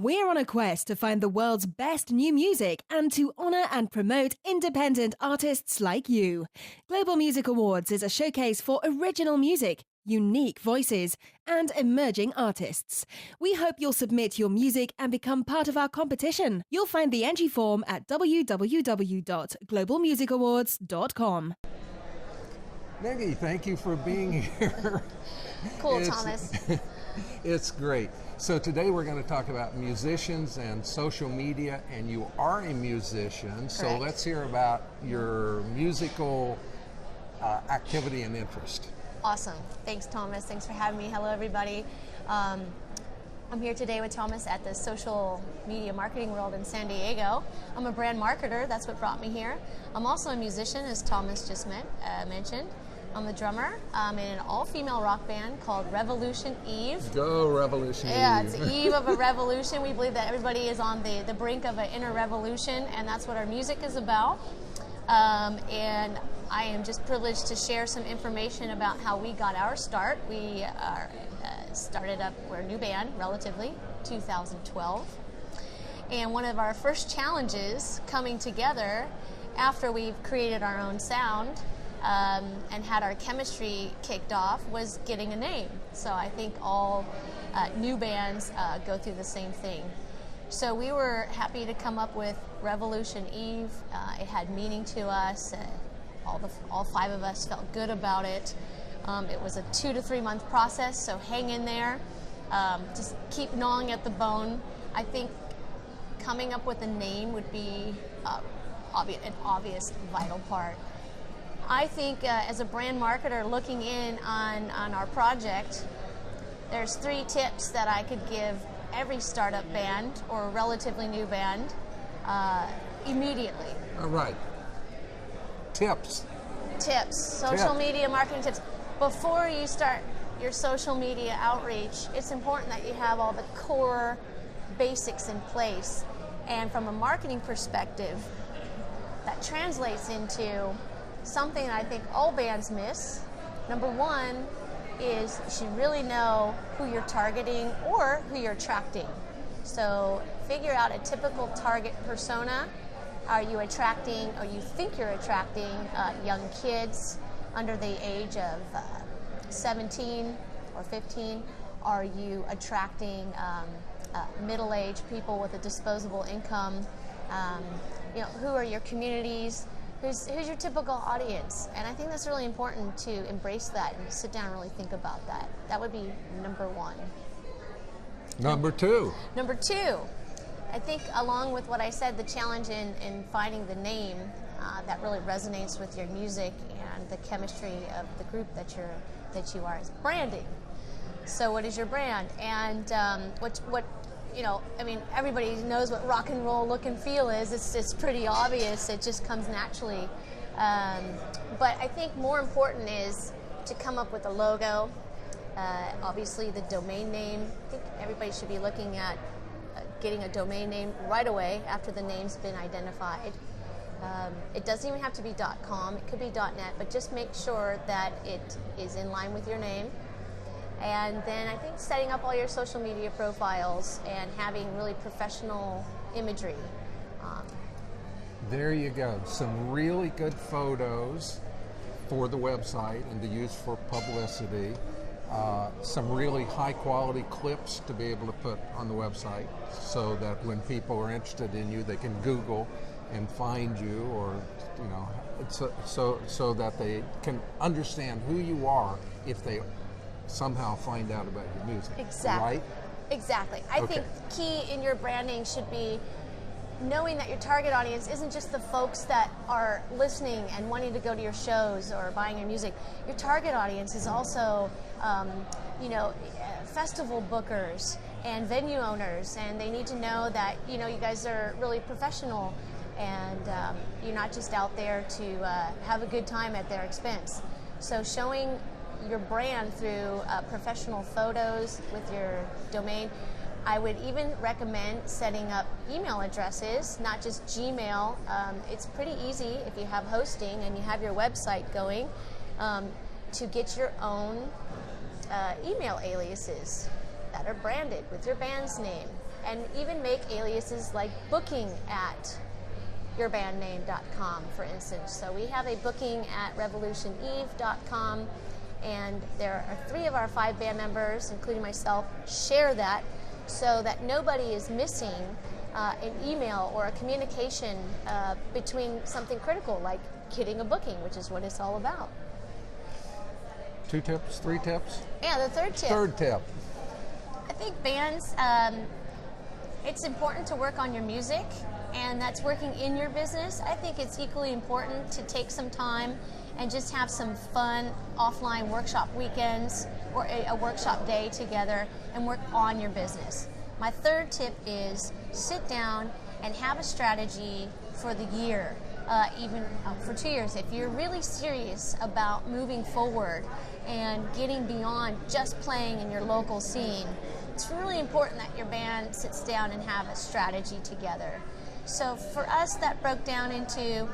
We're on a quest to find the world's best new music and to honor and promote independent artists like you. Global Music Awards is a showcase for original music, unique voices, and emerging artists. We hope you'll submit your music and become part of our competition. You'll find the entry form at www.globalmusicawards.com. Nikke, thank you for being here. Cool, Thomas. It's great. So today we're going to talk about musicians and social media, and you are a musician, so Correct. let's hear about your musical activity and interest. Awesome. Thanks, Thomas. Thanks for having me. Hello, everybody. I'm here today with Thomas at the social media marketing world in San Diego. I'm a brand marketer. That's what brought me here. I'm also a musician, as Thomas just mentioned. I'm the drummer in an all-female rock band called Revolution Eve. Go Revolution Eve. Yeah, it's the eve of a revolution. We believe that everybody is on the brink of an inner revolution, and that's what our music is about. And I am just privileged to share some information about how we got our start. We are we're a new band, relatively, 2012. And one of our first challenges coming together after we've created our own sound and had our chemistry kicked off was getting a name. So I think all new bands go through the same thing. So we were happy to come up with Revolution Eve. It had meaning to us. All five of us felt good about it. It was a 2 to 3 month process, so hang in there. Just keep gnawing at the bone. I think coming up with a name would be an obvious, vital part. I think as a brand marketer looking in on our project, there's 3 tips that I could give every startup band or relatively new band immediately. All right. Tips. Social media marketing tips. Before you start your social media outreach, it's important that you have all the core basics in place. And from a marketing perspective, that translates into something that I think all bands miss. Number 1 is you should really know who you're targeting or who you're attracting. So figure out a typical target persona. Are you attracting, or you think you're attracting, young kids under the age of 17 or 15? Are you attracting middle-aged people with a disposable income? Who are your communities? Who's your typical audience? And I think that's really important to embrace that and sit down and really think about that. That would be number 1. Number 2. Number 2, I think along with what I said, the challenge in finding the name that really resonates with your music and the chemistry of the group that you are is branding. So what is your brand? And everybody knows what rock and roll look and feel is. It's pretty obvious. It just comes naturally. But I think more important is to come up with a logo. Obviously, the domain name. I think everybody should be looking at getting a domain name right away after the name's been identified. It doesn't even have to be .com. It could be .net, but just make sure that it is in line with your name. And then I think setting up all your social media profiles and having really professional imagery. There you go. Some really good photos for the website and to use for publicity. Some really high quality clips to be able to put on the website so that when people are interested in you, they can Google and find you, or so that they can understand who you are if they somehow find out about your music. Exactly. Right? Exactly. I think key in your branding should be knowing that your target audience isn't just the folks that are listening and wanting to go to your shows or buying your music. Your target audience is also, festival bookers and venue owners, and they need to know that you guys are really professional and you're not just out there to have a good time at their expense. So showing your brand through professional photos with your domain. I would even recommend setting up email addresses, not just Gmail. It's pretty easy if you have hosting and you have your website going to get your own email aliases that are branded with your band's name. and even make aliases like booking at yourbandname.com, for instance. So we have a booking at revolutioneve.com, and there are 3 of our 5 band members, including myself, share that so that nobody is missing an email or a communication between something critical like getting a booking, which is what it's all about. 2 tips, 3 tips? Yeah, the third tip. Third tip. I think bands, it's important to work on your music, and that's working in your business. I think it's equally important to take some time and just have some fun offline workshop weekends or a workshop day together and work on your business. My third tip is sit down and have a strategy for the year, even for 2 years. If you're really serious about moving forward and getting beyond just playing in your local scene, it's really important that your band sits down and have a strategy together. So for us, that broke down into,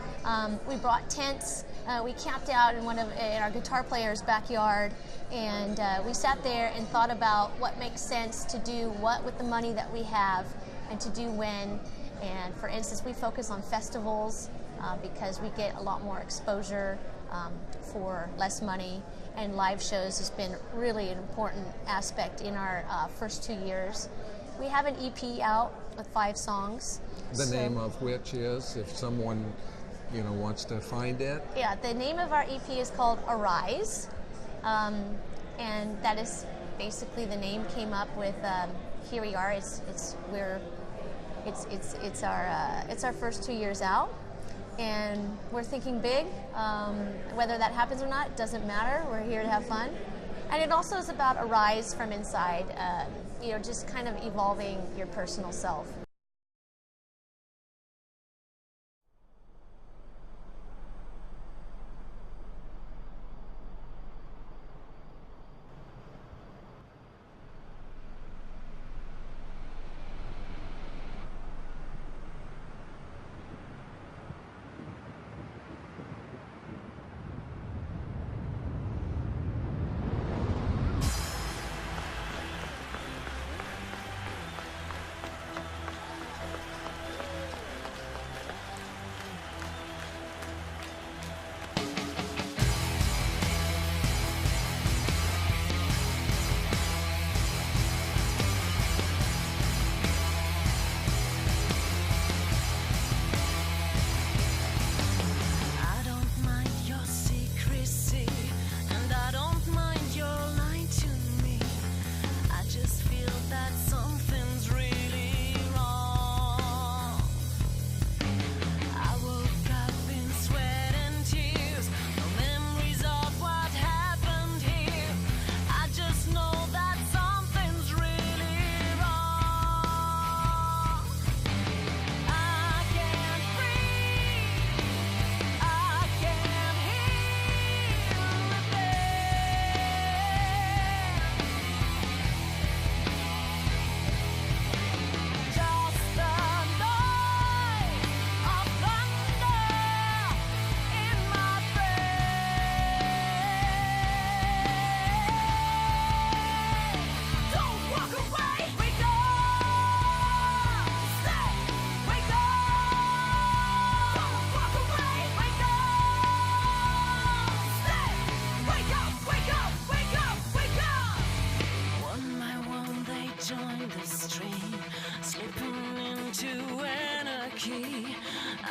we brought tents, we camped out in in our guitar player's backyard, and we sat there and thought about what makes sense to do what with the money that we have and to do when. And for instance, we focus on festivals because we get a lot more exposure for less money, and live shows has been really an important aspect in our first 2 years. We have an EP out with 5 songs. The name of which is, if someone wants to find it? Yeah, the name of our EP is called Arise, and that is basically the name came up with. Here we are. It's our first 2 years out, and we're thinking big. Whether that happens or not doesn't matter. We're here to have fun, and it also is about a rise from inside. Just kind of evolving your personal self.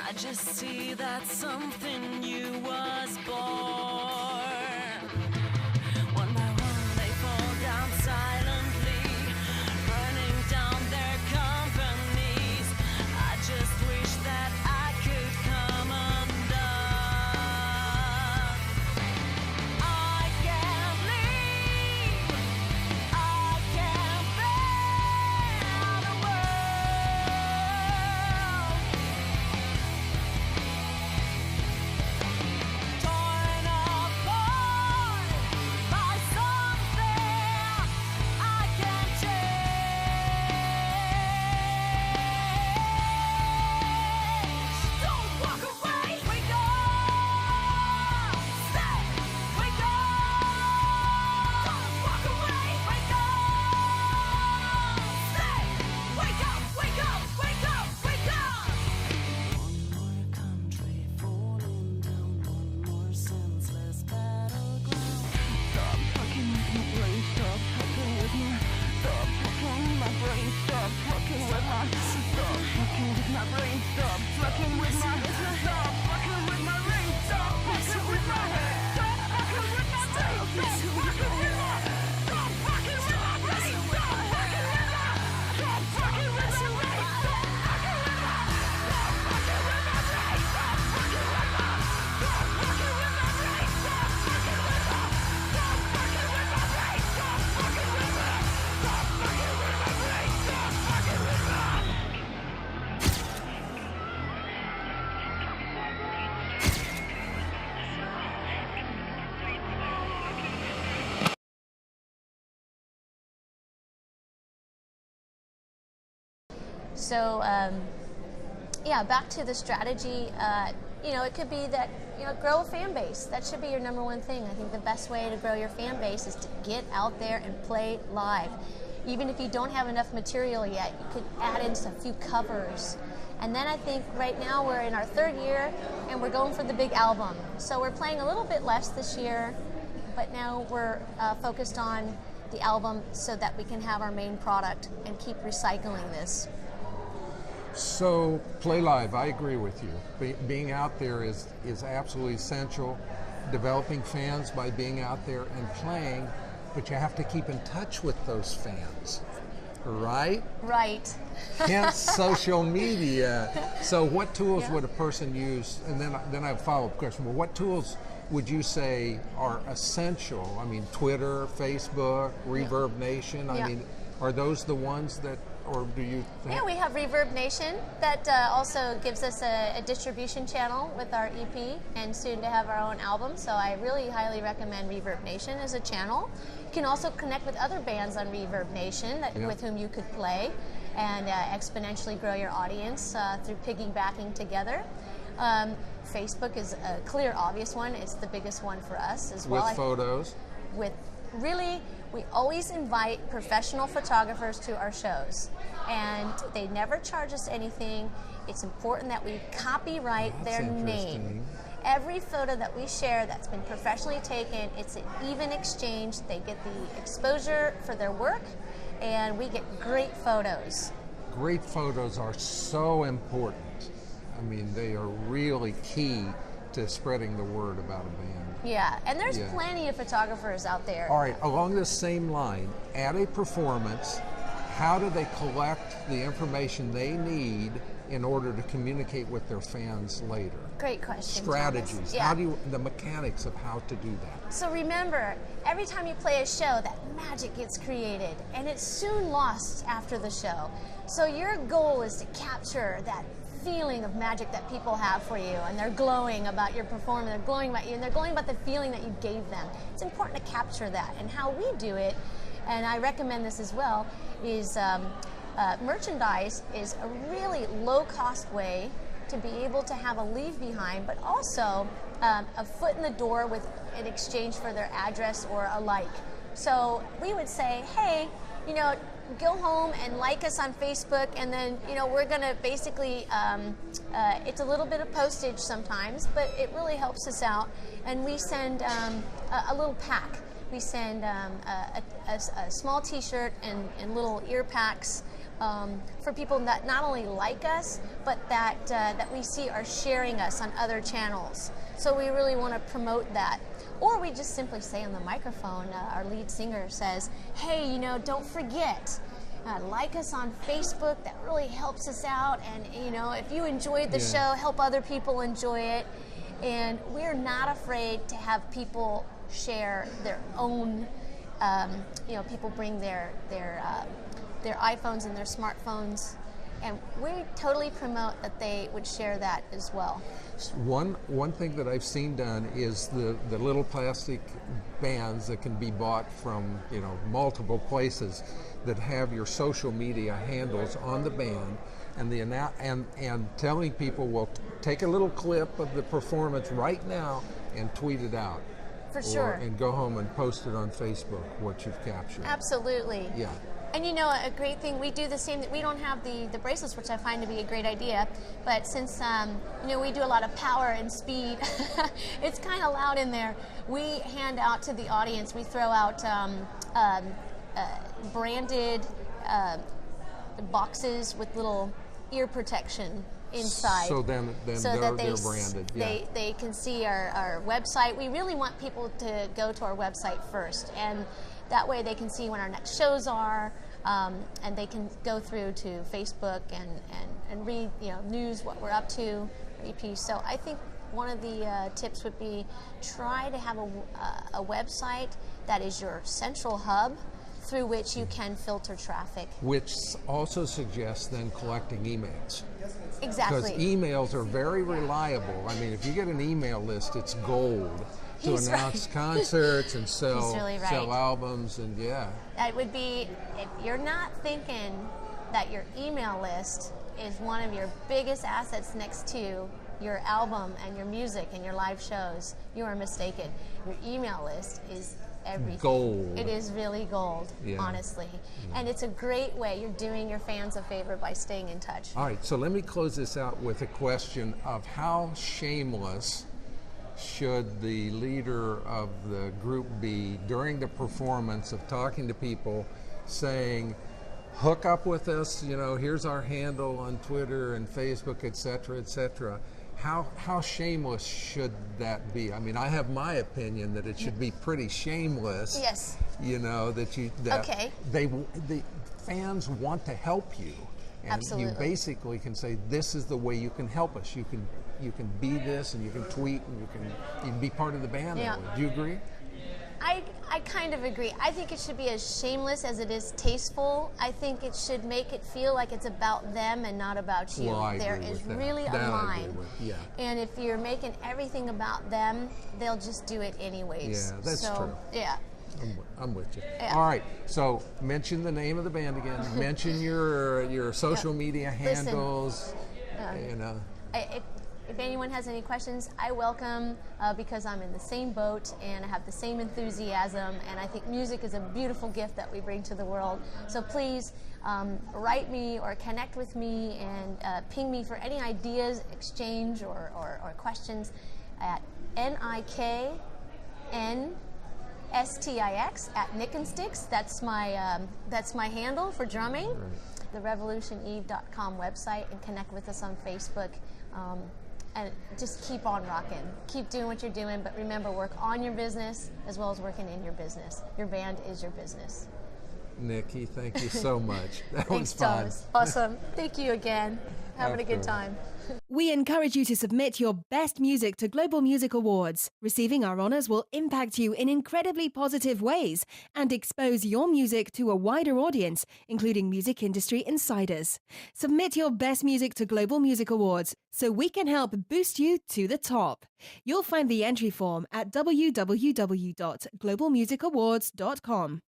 I just see that something new was born. One by one they fall down silently, burning down their companies. I just wish that I could come undone. I can't leave, I can't bear the world torn So, yeah, back to the strategy. It could be that, grow a fan base. That should be your number one thing. I think the best way to grow your fan base is to get out there and play live. Even if you don't have enough material yet, you could add in a few covers. And then I think right now we're in our 3rd year and we're going for the big album. So we're playing a little bit less this year, but now we're focused on the album so that we can have our main product and keep recycling this. So play live, I agree with you. Being out there is absolutely essential. Developing fans by being out there and playing, but you have to keep in touch with those fans, right? Right. Hence social media. So what tools would a person use? And then I have a follow-up question. Well, what tools would you say are essential? I mean, Twitter, Facebook, Reverb Nation. I mean, are those the ones that, or do you think? Yeah, we have Reverb Nation that also gives us a distribution channel with our EP and soon to have our own album. So I really highly recommend Reverb Nation as a channel. You can also connect with other bands on Reverb Nation with whom you could play and exponentially grow your audience through piggybacking together. Facebook is a clear, obvious one. It's the biggest one for us as well. With photos? We always invite professional photographers to our shows, and they never charge us anything. It's important that we copyright their name. Every photo that we share that's been professionally taken, it's an even exchange. They get the exposure for their work, and we get great photos. Great photos are so important. I mean, they are really key to spreading the word about a band. Yeah, and there's plenty of photographers out there. All right, along this same line, at a performance, how do they collect the information they need in order to communicate with their fans later? Great question. Strategies. Yeah. The mechanics of how to do that? So remember, every time you play a show, that magic gets created, and it's soon lost after the show. So your goal is to capture that feeling of magic that people have for you, and they're glowing about your performance, they're glowing about you, and they're glowing about the feeling that you gave them. It's important to capture that, and how we do it, and I recommend this as well, is merchandise is a really low-cost way to be able to have a leave behind, but also a foot in the door with in exchange for their address or a like. So we would say, hey, go home and like us on Facebook, and then we're gonna basically it's a little bit of postage sometimes, but it really helps us out, and we send a little pack. We send a small t-shirt and little ear packs for people that not only like us, but that we see are sharing us on other channels. So we really want to promote that. Or we just simply say on the microphone, our lead singer says, hey, don't forget, like us on Facebook. That really helps us out. And, if you enjoyed the show, help other people enjoy it. And we're not afraid to have people share their own, people bring their iPhones and their smartphones. And we totally promote that they would share that as well. One thing that I've seen done is the little plastic bands that can be bought from multiple places that have your social media handles on the band, and telling people, well, take a little clip of the performance right now and tweet it out. For sure. And go home and post it on Facebook, what you've captured. Absolutely. Yeah. And a great thing, we do the same, we don't have the bracelets, which I find to be a great idea, but since, we do a lot of power and speed, it's kind of loud in there. We hand out to the audience, we throw out branded boxes with little ear protection inside. So then they're branded. Yeah. They can see our website. We really want people to go to our website first, and that way they can see when our next shows are, and they can go through to Facebook and read news, what we're up to, EP. So I think one of the tips would be try to have a website that is your central hub through which you can filter traffic. Which also suggests then collecting emails. Exactly. Because emails are very reliable. I mean, if you get an email list, it's gold to announce concerts and sell albums, and That would be, if you're not thinking that your email list is one of your biggest assets next to your album and your music and your live shows, you are mistaken. Your email list is everything. Gold. It is really gold, honestly. And it's a great way. You're doing your fans a favor by staying in touch. All right, so let me close this out with a question of how shameless should the leader of the group be during the performance of talking to people, saying, hook up with us, here's our handle on Twitter and Facebook, et cetera. How shameless should that be? I mean, I have my opinion that it should be pretty shameless. Yes. The fans want to help you. And Absolutely. you basically can say, this is the way you can help us. You can be this, and you can tweet, and you can be part of the band. Yeah. Do you agree? I kind of agree. I think it should be as shameless as it is tasteful. I think it should make it feel like it's about them and not about you. Well, I there agree is with that. really a That I line. agree with, yeah. And if you're making everything about them, they'll just do it anyways. Yeah, that's true. Yeah. I'm with you. Yeah. All right, so mention the name of the band again. Mention your social media Listen, handles. If anyone has any questions, I welcome because I'm in the same boat and I have the same enthusiasm, and I think music is a beautiful gift that we bring to the world. So please write me or connect with me and ping me for any ideas, exchange, or questions at NIKNSTIX at Nickensticks. That's my handle for drumming. Right. The revolutioneve.com website, and connect with us on Facebook. And just keep on rocking. Keep doing what you're doing, but remember, work on your business as well as working in your business. Your band is your business. Nikke, thank you so much. That Thanks, was fun. Thomas. Awesome. Thank you again. Having a good time. We encourage you to submit your best music to Global Music Awards. Receiving our honors will impact you in incredibly positive ways and expose your music to a wider audience, including music industry insiders. Submit your best music to Global Music Awards so we can help boost you to the top. You'll find the entry form at www.globalmusicawards.com.